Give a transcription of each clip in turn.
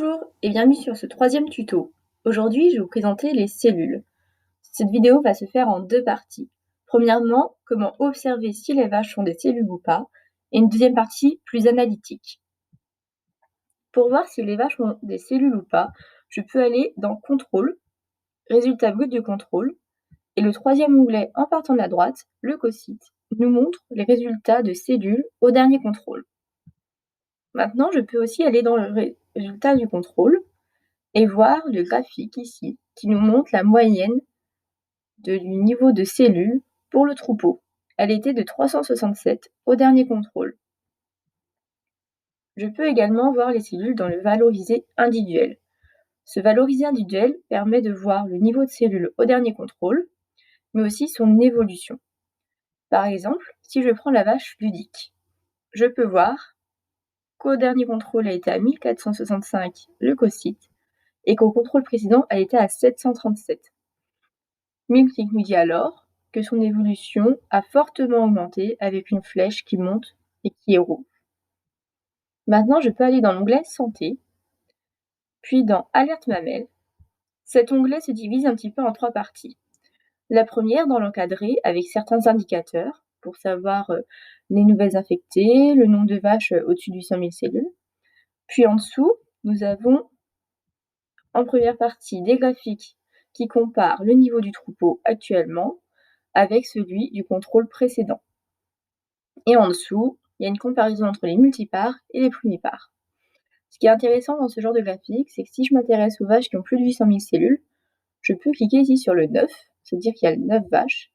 Bonjour et bienvenue sur ce troisième tuto. Aujourd'hui, je vais vous présenter les cellules. Cette vidéo va se faire en deux parties. Premièrement, comment observer si les vaches sont des cellules ou pas, et une deuxième partie plus analytique. Pour voir si les vaches ont des cellules ou pas, je peux aller dans Contrôle, Résultat brut du contrôle, et le troisième onglet en partant de la droite, le leucocyte, nous montre les résultats de cellules au dernier contrôle. Maintenant, je peux aussi aller dans le résultat du contrôle et voir le graphique ici qui nous montre la moyenne du niveau de cellules pour le troupeau. Elle était de 367 au dernier contrôle. Je peux également voir les cellules dans le valorisé individuel. Ce valorisé individuel permet de voir le niveau de cellules au dernier contrôle, mais aussi son évolution. Par exemple, si je prends la vache ludique, je peux voir qu'au dernier contrôle, elle était à 1465 leucocytes et qu'au contrôle précédent, elle était à 737. Miltic nous dit alors que son évolution a fortement augmenté avec une flèche qui monte et qui est rouge. Maintenant, je peux aller dans l'onglet Santé, puis dans Alerte mamelle. Cet onglet se divise un petit peu en trois parties. La première dans l'encadré avec certains indicateurs pour savoir les nouvelles infectées, le nombre de vaches au-dessus du 100 000 cellules. Puis en dessous, nous avons en première partie des graphiques qui comparent le niveau du troupeau actuellement avec celui du contrôle précédent. Et en dessous, il y a une comparaison entre les multipares et les plumipares. Ce qui est intéressant dans ce genre de graphique, c'est que si je m'intéresse aux vaches qui ont plus de 800 000 cellules, je peux cliquer ici sur le 9, c'est-à-dire qu'il y a 9 vaches,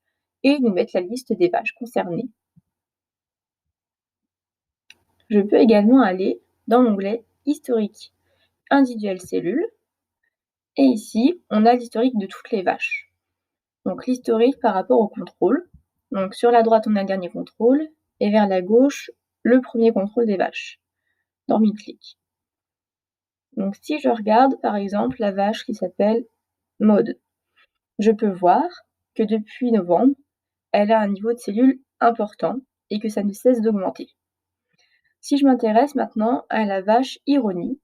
et nous mettre la liste des vaches concernées. Je peux également aller dans l'onglet Historique individuel cellules, et ici, on a l'historique de toutes les vaches. Donc l'historique par rapport au contrôle. Donc sur la droite, on a le dernier contrôle, et vers la gauche, le premier contrôle des vaches, dans Milclick. Donc si je regarde par exemple la vache qui s'appelle Maud, je peux voir que depuis novembre, elle a un niveau de cellules important et que ça ne cesse d'augmenter. Si je m'intéresse maintenant à la vache Ironie,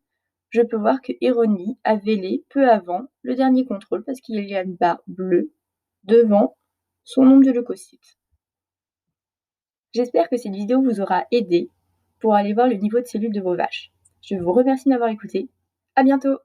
je peux voir que Ironie a vélé peu avant le dernier contrôle parce qu'il y a une barre bleue devant son nombre de leucocytes. J'espère que cette vidéo vous aura aidé pour aller voir le niveau de cellules de vos vaches. Je vous remercie de m'avoir écouté. À bientôt!